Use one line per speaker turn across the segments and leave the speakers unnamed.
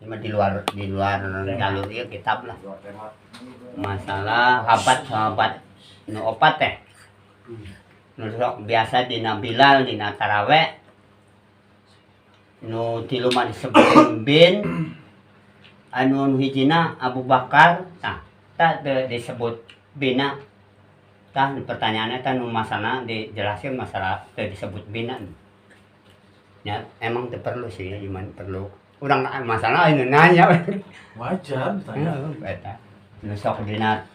Cuma di luar jalur ieu kitab lah. Masalah sahabat nu opat teh. Nu sok biasa dina Bilal dina taraweh. Nu tilu mah disebut bin anu hijina Abu Bakar tah disebut bina tah pertanyaannya tah nu masalah dijelaskeun masalah teu disebut bina ya emang teu perlu sih cuman perlu urang masalah anu nanya
Wajar ditanya.
eta nu sok dina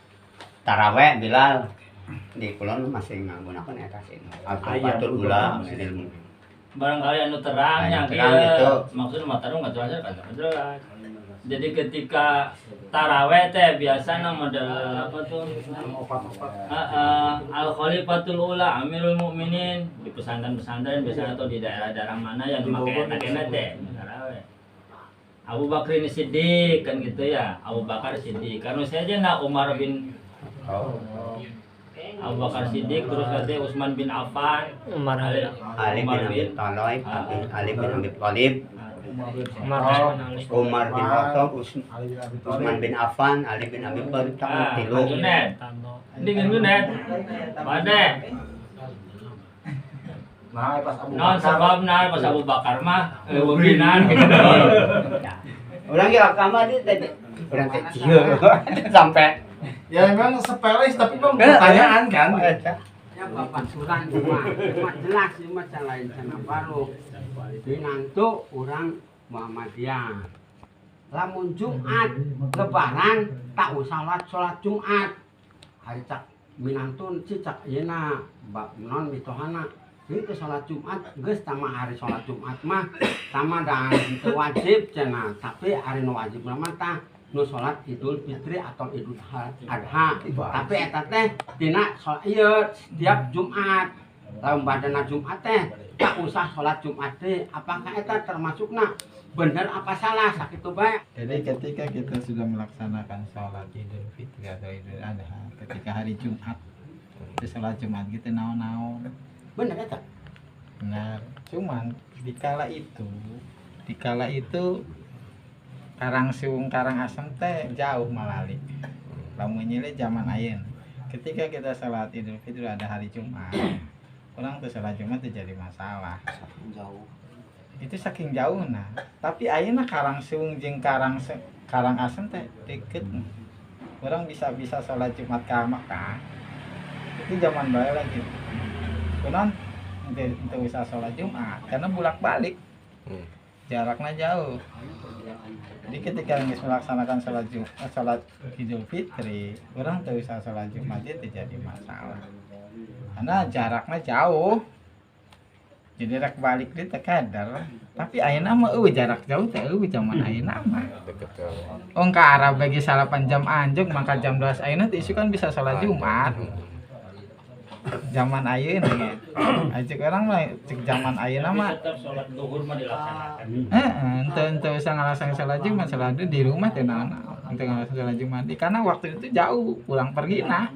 taraweh Bilal di kulon masih nggunakeun eta sih al-fatul ula ilmu
barangkali anu terangnya
gitu.
Maksudnya mataru nggak jelas kan jelas. Jadi ketika taraweh teh biasanya model apa tuh al khalifatul ula amirul mukminin di pesantren-pesantren biasanya atau di daerah-daerah mana yang memakai takena teh taraweh. Abu Bakar ini Siddiq kan gitu ya, Abu Bakar Siddiq. Karena saya aja nak Umar bin Abu Bakar Siddiq, terus katanya Utsman bin Affan,
Ali bin Abi Thalib, Ali bin Abi Thalib, Umar bin Khattab, Utsman bin Affan, Ali bin Abi Thalib, tak tilu.
Ini Junet, Pade.
Nah, pas Abu
Non sebabna pas Abu Bakar mah webinan gitu.
Orang ya kamar dia tadi, orang kecil sampai.
ya memang sepele tapi memang pertanyaan kan.
Ya bapak surang cuma jelas cuma lain sana baru binantu orang Muhammadiyah. Lamun Jumat lebaran tak usah sholat Jumat. Hari cak binantu cicak yeuna bab non mitohana. Itu sholat Jumat geus sama hari sholat Jumat mah sama dan itu wajib cenah tapi hari nu wajib mah tah nu sholat Idul Fitri atau Idul Adha. Tapi eta teh dina sholat ieu setiap Jumat. Lamun badana Jumat teh tak usah sholat Jumat teh. Apakah eta termasukna bener apa salah sakitu bae?
Jadi ketika kita sudah melaksanakan sholat Idul Fitri atau Idul Adha, ketika hari Jumat, itu sholat Jumat kita naon-naon.
Bener eta?
Benar. Cuman dikala itu Karangseung Karangasem teh jauh malali. Lamun nyile zaman ayeuna. Ketika kita sholat Idul Fitri ada hari Jumat, orang tuh sholat Jumat itu jadi masalah.
Jauh.
Itu saking jauh nah. Tapi ayeuna Karangseung jeung Karangasem teh deket. Orang bisa sholat Jumat ka Makkah. Itu zaman bae lagi. Kunaon teu bisa sholat Jumat karena bolak-balik. Jaraknya jauh. Jadi ketika ingin melaksanakan sholat Idul Fitri, orang tuh bisa sholat Jumat itu jadi masalah. Karena jaraknya jauh. Jadi rek balik di tekadar. Tapi ayeuna mah jarak jauh teh zaman ayeuna mah. Oh ka arah bagi 8 jam anjog maka jam 12 ayeuna teh isu kan bisa sholat Jumat. Zaman ayeuna ge. Ajek orang mah cek zaman ayeuna mah
Tetap sholat zuhur mah dilaksanakan.
ente usah ngalasan sholat Jumat, sholat di rumah teh naon. Ente ngalasan sholat Jumat karena waktu itu jauh, pulang pergi nah.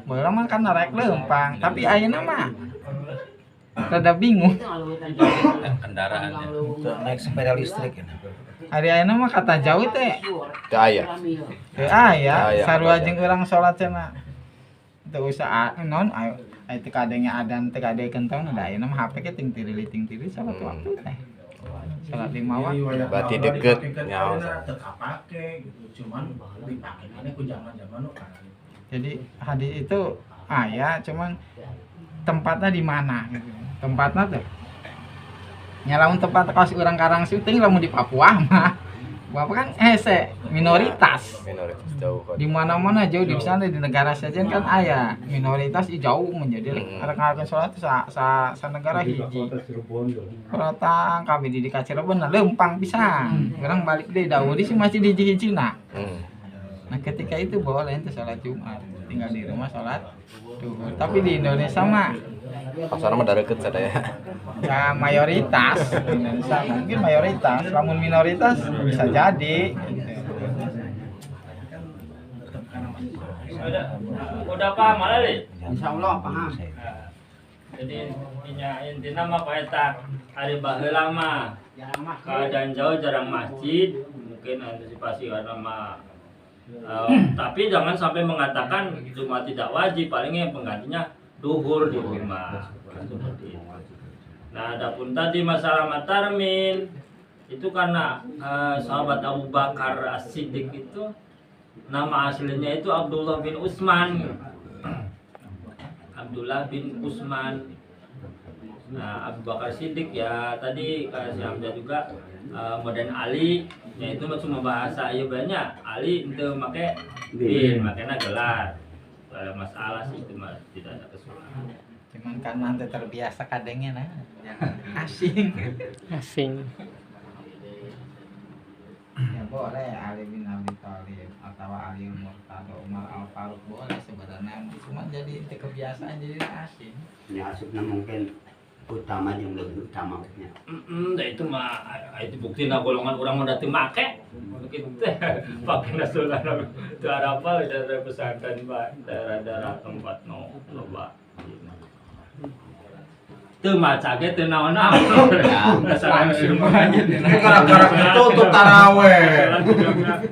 Baheula mah kan rek leumpang, tapi ayeuna mah rada bingung.
Kendaraannya
Naik sepeda listrik ini.
Hari ayeuna mah kata jauh teh.
teu aya.
Teu aya,
Aya,
sarua
aya.
jeung urang sholat cenah. Teu usah non ayo teu kadenya adan teu kade kentong da ayeuna mah HP ke ting tiri salat waktu teh. Salat 5 waktu.
Berarti deket nyawa.
Terkapake gitu. Cuman dipake maneh ku zaman-zaman nu kan.
Jadi hadis itu cuman tempatnya di mana gitu. Tempatnya tuh nyalaun tempat kaos urang Karang syuting lamun di Papua mah. Bapak kan minoritas.
Minoritas jauh kan.
Di mana-mana jauh di sana di negara saja kan aya minoritas jauh menjadi arek-arek salat sa negara hiji. Peratang kami di Cirebon leumpang pisan. Urang balik deui daudi sih masih di hiji-hijina. Nah, ketika itu boleh ente sholat Jumat, tinggal di rumah sholat duhur. Tapi di Indonesia mah
Pasar mah dareukeut sadaya.
ya mayoritas Indonesia mungkin mayoritas, namun minoritas bisa jadi.
Udah paham malah deh.
Insyaallah paham.
Jadi intinya mah eta hari baheula mah keadaan jauh jarang masjid, mungkin antisipasi karena mah tapi jangan sampai mengatakan cuma tidak wajib, palingnya penggantinya duhur di rumah. Seperti itu. Nah, adapun tadi masalah matarmin itu karena sahabat Abu Bakar As-Siddiq itu nama aslinya itu Abdullah bin Utsman. Abdullah bin Utsman. Nah, Abu Bakar Siddiq ya tadi si Hamzah juga modern Ali, yaitu cuma bahasa Ayubannya Ali itu make bin, makanya gelar. Kalau masalah sih itu mah tidak ada kesulitan.
Cuman karena nanti terbiasa kadangnya nah asing. Ya boleh Ali bin Abi Thalib atau Ali Murtado Umar Al Faruq boleh sebenarnya, cuma jadi kebiasaan jadi asing.
Ya asupna mungkin utama yang lebih utama nya.
Itu mah itu bukti golongan orang udah teu make. Begitu teh. Pakai nasional itu apa daerah pesantren Pak, daerah-daerah tempat loba. Teu maca ge teu naon-naon.
Gara-gara itu untuk taraweh.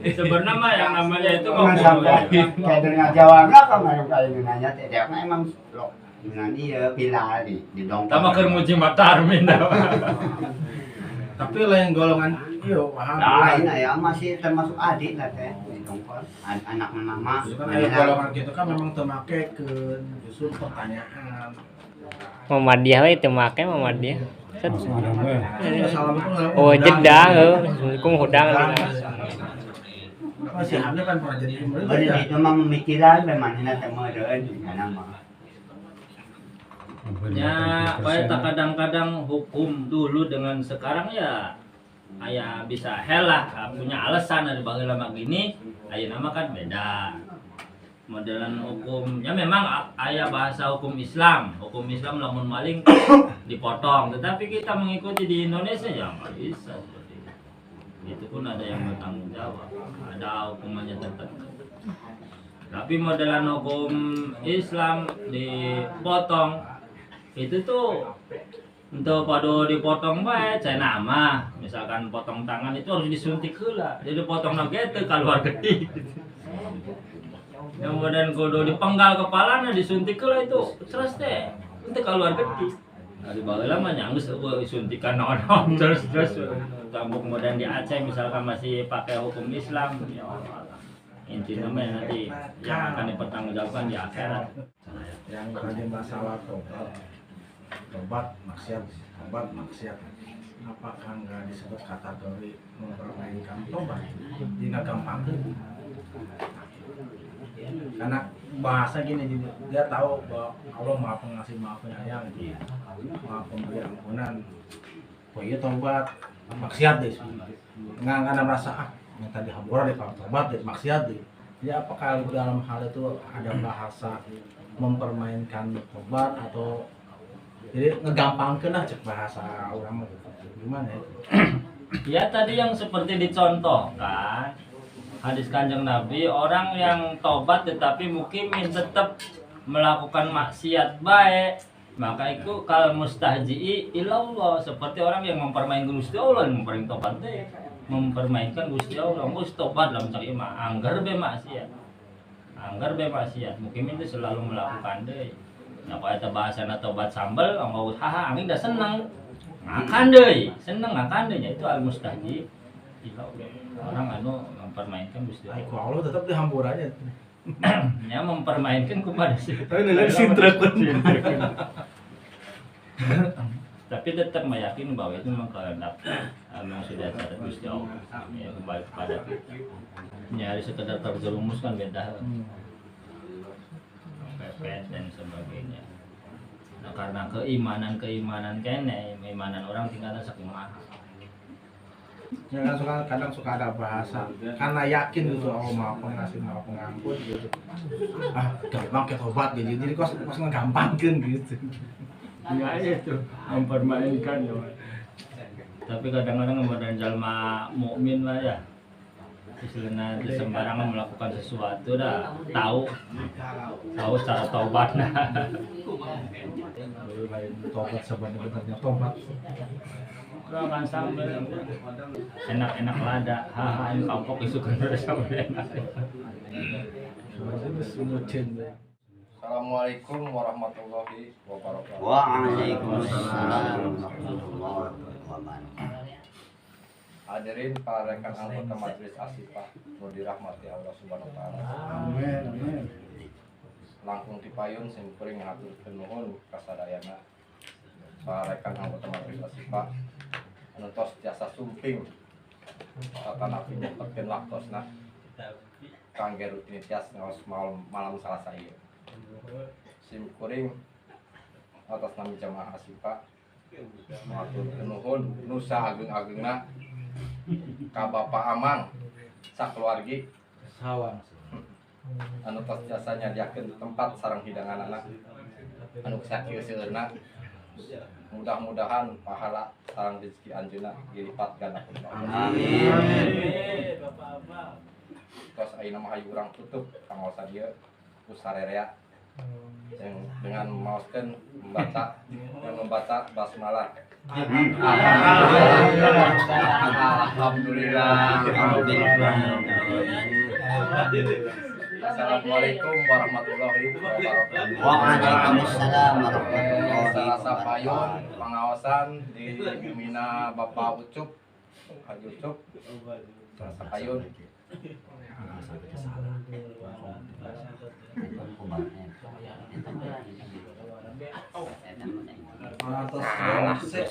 Sebenarnya mah yang namanya itu
Sampai kayak dengan Jawa enggak kemarin kali nanya teh dia mah emang dengan iya Bilal di dongkrak.
sama keur muji matarmin.
Tapi lain golongan iyo paham.
Nah, ini ya masih termasuk adik lah teh di dongkrak. Anak mama.
Itu kan aya golongan gitu kan memang teu makekeun, justru pertanyaan.
Muhammadiyah we teu make Muhammadiyah.
Assalamualaikum.
Oh jedang Assalamualaikum hudang.
Si Hamzah kan pernah jadi imam.
Bari itu mah memikiran bagaimana teh meureun kana mah.
Ya, kayak kadang-kadang hukum dulu dengan sekarang ya aya bisa helah punya alasan dari baheula mah gini, aya nama kan beda. Modelan hukumnya memang aya bahasa hukum Islam. Hukum Islam lamun maling dipotong, tetapi kita mengikuti di Indonesia ya nggak bisa seperti itu. Itu pun ada yang bertanggung jawab, ada hukumannya tertentu. Tapi modelan hukum Islam dipotong itu tuh untuk pada dipotong bae cai nama, misalkan potong tangan itu harus disuntik heula, jadi potong nage teu keluar gede. Kemudian kudu dipenggal kepalana disuntik heula itu terus teh teu keluar gede. Nah, di baheula mah nyanggeus suntikan naon-naon terus kampung kemudian di Aceh misalkan masih pakai hukum Islam ya Allah. Intinya mah nanti yang akan dipertanggungjawabkan di akhirat.
Yang tadi masalah tobat maksiat, apakah nggak disebut kategori mempermainkan tobat? Jadi nggak gampang karena bahasa gini, dia tahu bahwa Allah maha pengasih maha penyayang, maha pemberi ampunan. Oh iya tobat maksiat deh, nggak ada merasa yang tadi hambura deh kalau tobat deh maksiat deh. Jadi apakah dalam hal itu ada bahasa mempermainkan tobat atau jadi ngegampangkeun lah cek bahasa orang gitu. Gimana ya?
Ya tadi yang seperti dicontohkan hadis Kanjeng Nabi, orang yang tobat tetapi mukimin tetap melakukan maksiat baik, maka itu kal mustahji'i ilallah, seperti orang yang mempermainkan Gusti Allah, mempermainkan tobat deh, mempermainkan Gusti Allah. Gus tobat lah mencari mah anggar be maksiat, mukimin itu selalu melakukan deh. Nah, kalau ada bahasana tobat sambal, ngomong haha, angin dah seneng, ngakan deh, itu al mustahji. Orang anu mempermainkan Gusti Allah.
Allah tetap dihambur aja.
Ya mempermainkan kepada si.
Tapi nilai sintrekun.
Tapi tetap meyakini bahwa itu memang kehendak memang sudah ada Gusti Allah. Ya kembali kepada kita. Nyari sekedar terjerumus kan beda. Pepet dan sebagainya. Nah, karena keimanan keimanan orang tinggalnya saking mahal.
Ya kan kadang suka ada bahasa karena yakin gitu Allah maha pengasih maha pengampun gitu. Gampang ke tobat gitu. Jadi kok ngegampangkeun gitu.
Ya itu mempermainkan ya. Tapi kadang-kadang kemudian jalma mukmin lah ya. Istilahnya sembarangan melakukan sesuatu dah tahu cara taubatnya.
lain tobat sebenarnya tobat.
Kan sambil enak-enak lada, haha yang kapok isu kan sambil enak.
Sebenarnya semua cendera.
Assalamualaikum warahmatullahi wabarakatuh.
Waalaikumsalam warahmatullahi wabarakatuh.
Hadirin para rekan anggota Majelis Asifah nu dirahmati Allah Subhanahu wa taala.
Amin, amin.
Langkung dipayun sing kuring ngaturkeun nuhun kasadayana para rekan anggota Majelis Asifah anu tos jasa sumping satana pinyepekeun waktosna kangge rutinitas ngaos malam Salasa ieu. Sim kuring atas nama jamaah Asifah maturkeun nuhun nu saageng-agengna ka Bapak Amang sakeluargi
Sawang.
anu tos jasa nyadiakeun tempat sareng hidangan anak anu sakieu seueurna. Mudah-mudahan pahala sareng rezeki anjeunna dilipat ganda ku Allah.
Amin.
Tos ayeuna mah hayu urang tutup pangaosan ieu ku sarerea yang dengan maoskeun membaca basmalah. Alhamdulillah. Assalamualaikum warahmatullahi wabarakatuh.
Waalaikumsalam warahmatullahi
Salasa payun
wabarakatuh.
pengawasan di Bina Bapak Ucup Haji Ucup Salasa payun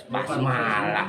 Basmalah.